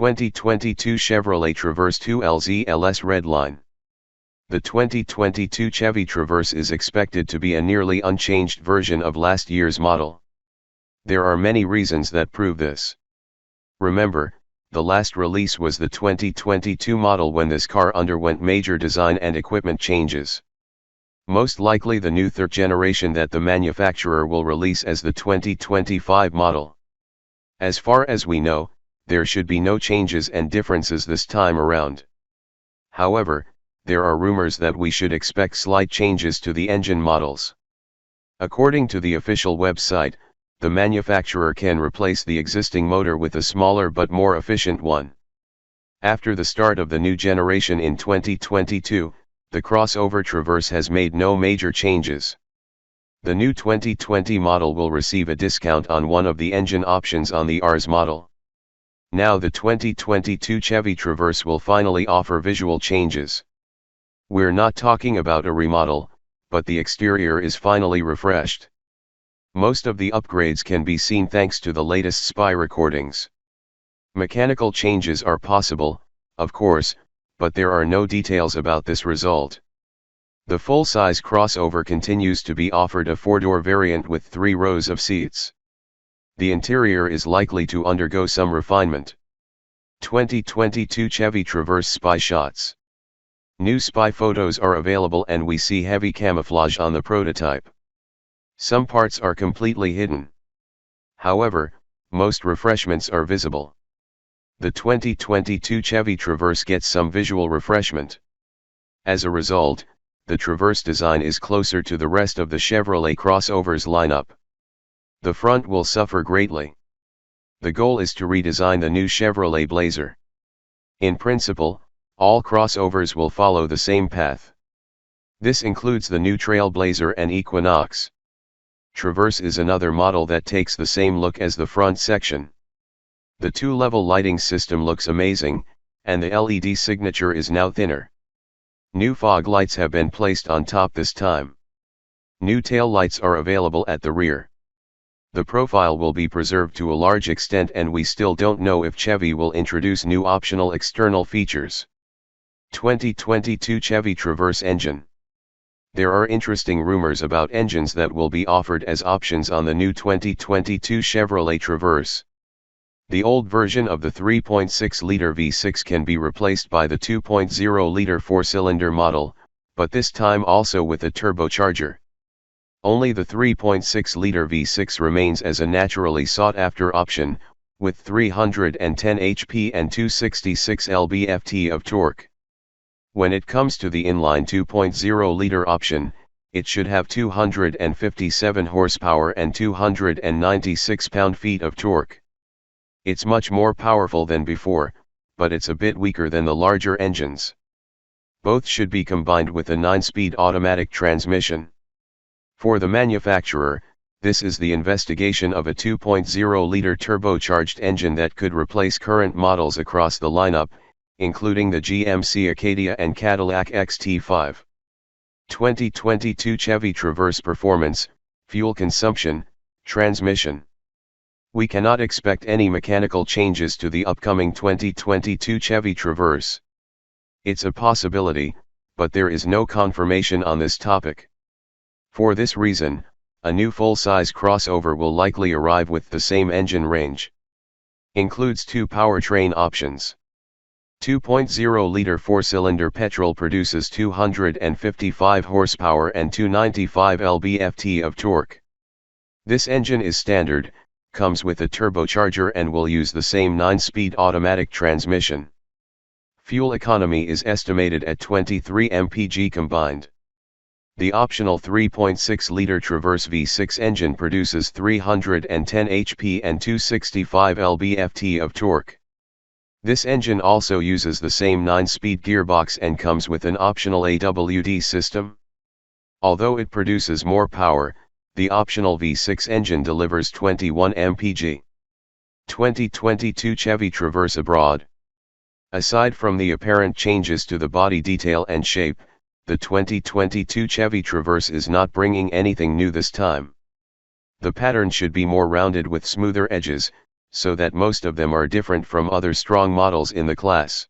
2022 Chevrolet Traverse 2LZ LS Redline. The 2022 Chevy Traverse is expected to be a nearly unchanged version of last year's model. There are many reasons that prove this. Remember, the last release was the 2022 model when this car underwent major design and equipment changes. Most likely the new third generation that the manufacturer will release as the 2025 model. As far as we know, there should be no changes and differences this time around. However, there are rumors that we should expect slight changes to the engine models. According to the official website, the manufacturer can replace the existing motor with a smaller but more efficient one. After the start of the new generation in 2022, the crossover Traverse has made no major changes. The new 2020 model will receive a discount on one of the engine options on the RS model. Now the 2022 Chevy Traverse will finally offer visual changes. We're not talking about a remodel, but the exterior is finally refreshed. Most of the upgrades can be seen thanks to the latest spy recordings. Mechanical changes are possible, of course, but there are no details about this result. The full-size crossover continues to be offered a 4-door variant with 3 rows of seats. The interior is likely to undergo some refinement. 2022 Chevy Traverse spy shots. New spy photos are available and we see heavy camouflage on the prototype. Some parts are completely hidden. However, most refreshments are visible. The 2022 Chevy Traverse gets some visual refreshment. As a result, the Traverse design is closer to the rest of the Chevrolet crossovers lineup. The front will suffer greatly. The goal is to redesign the new Chevrolet Blazer. In principle, all crossovers will follow the same path. This includes the new Trailblazer and Equinox. Traverse is another model that takes the same look as the front section. The 2-level lighting system looks amazing, and the LED signature is now thinner. New fog lights have been placed on top this time. New tail lights are available at the rear. The profile will be preserved to a large extent and we still don't know if Chevy will introduce new optional external features. 2022 Chevy Traverse engine. There are interesting rumors about engines that will be offered as options on the new 2022 Chevrolet Traverse. The old version of the 3.6-liter V6 can be replaced by the 2.0-liter 4-cylinder model, but this time also with a turbocharger. Only the 3.6-liter V6 remains as a naturally sought-after option, with 310 HP and 266 lb-ft of torque. When it comes to the inline 2.0-liter option, it should have 257 horsepower and 296 pound-feet of torque. It's much more powerful than before, but it's a bit weaker than the larger engines. Both should be combined with a 9-speed automatic transmission. For the manufacturer, this is the investigation of a 2.0-liter turbocharged engine that could replace current models across the lineup, including the GMC Acadia and Cadillac XT5. 2022 Chevy Traverse performance, fuel consumption, transmission. We cannot expect any mechanical changes to the upcoming 2022 Chevy Traverse. It's a possibility, but there is no confirmation on this topic. For this reason, a new full-size crossover will likely arrive with the same engine range. Includes 2 powertrain options. 2.0-liter 4-cylinder petrol produces 255 horsepower and 295 lb-ft of torque. This engine is standard, comes with a turbocharger and will use the same 9-speed automatic transmission. Fuel economy is estimated at 23 mpg combined. The optional 3.6-liter Traverse V6 engine produces 310 HP and 265 lb-ft of torque. This engine also uses the same 9-speed gearbox and comes with an optional AWD system. Although it produces more power, the optional V6 engine delivers 21 mpg. 2022 Chevy Traverse abroad. Aside from the apparent changes to the body detail and shape, the 2022 Chevy Traverse is not bringing anything new this time. The pattern should be more rounded with smoother edges, so that most of them are different from other strong models in the class.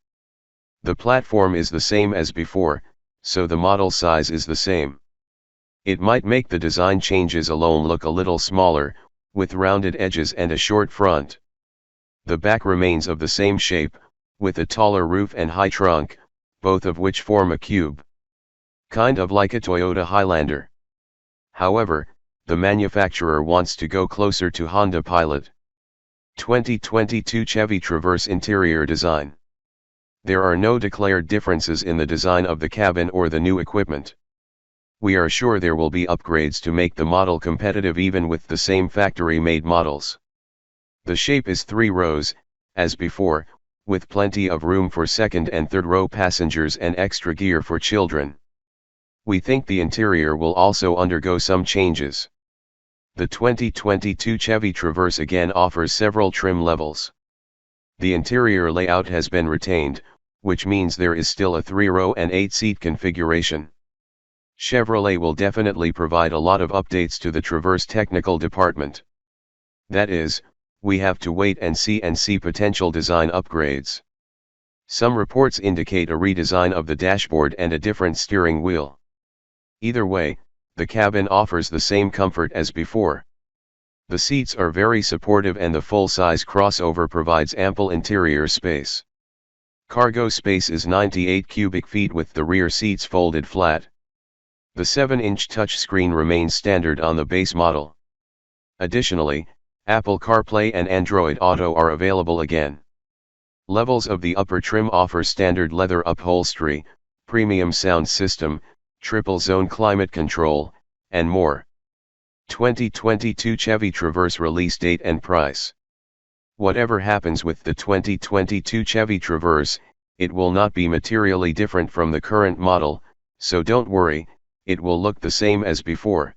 The platform is the same as before, so the model size is the same. It might make the design changes alone look a little smaller, with rounded edges and a short front. The back remains of the same shape, with a taller roof and high trunk, both of which form a cube. Kind of like a Toyota Highlander. However, the manufacturer wants to go closer to Honda Pilot. 2022 Chevy Traverse interior design. There are no declared differences in the design of the cabin or the new equipment. We are sure there will be upgrades to make the model competitive even with the same factory-made models. The shape is 3 rows, as before, with plenty of room for second and third row passengers and extra gear for children. We think the interior will also undergo some changes. The 2022 Chevy Traverse again offers several trim levels. The interior layout has been retained, which means there is still a 3-row and 8-seat configuration. Chevrolet will definitely provide a lot of updates to the Traverse technical department. That is, we have to wait and see potential design upgrades. Some reports indicate a redesign of the dashboard and a different steering wheel. Either way, the cabin offers the same comfort as before. The seats are very supportive and the full-size crossover provides ample interior space. Cargo space is 98 cubic feet with the rear seats folded flat. The 7-inch touchscreen remains standard on the base model. Additionally, Apple CarPlay and Android Auto are available again. Levels of the upper trim offer standard leather upholstery, premium sound system, triple-zone climate control, and more. 2022 Chevy Traverse release date and price. Whatever happens with the 2022 Chevy Traverse, it will not be materially different from the current model, so don't worry, it will look the same as before.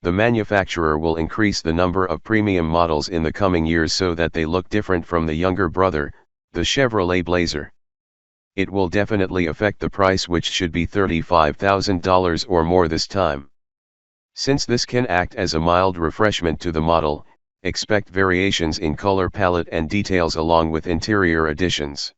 The manufacturer will increase the number of premium models in the coming years so that they look different from the younger brother, the Chevrolet Blazer. It will definitely affect the price, which should be $35,000 or more this time. Since this can act as a mild refreshment to the model, expect variations in color palette and details along with interior additions.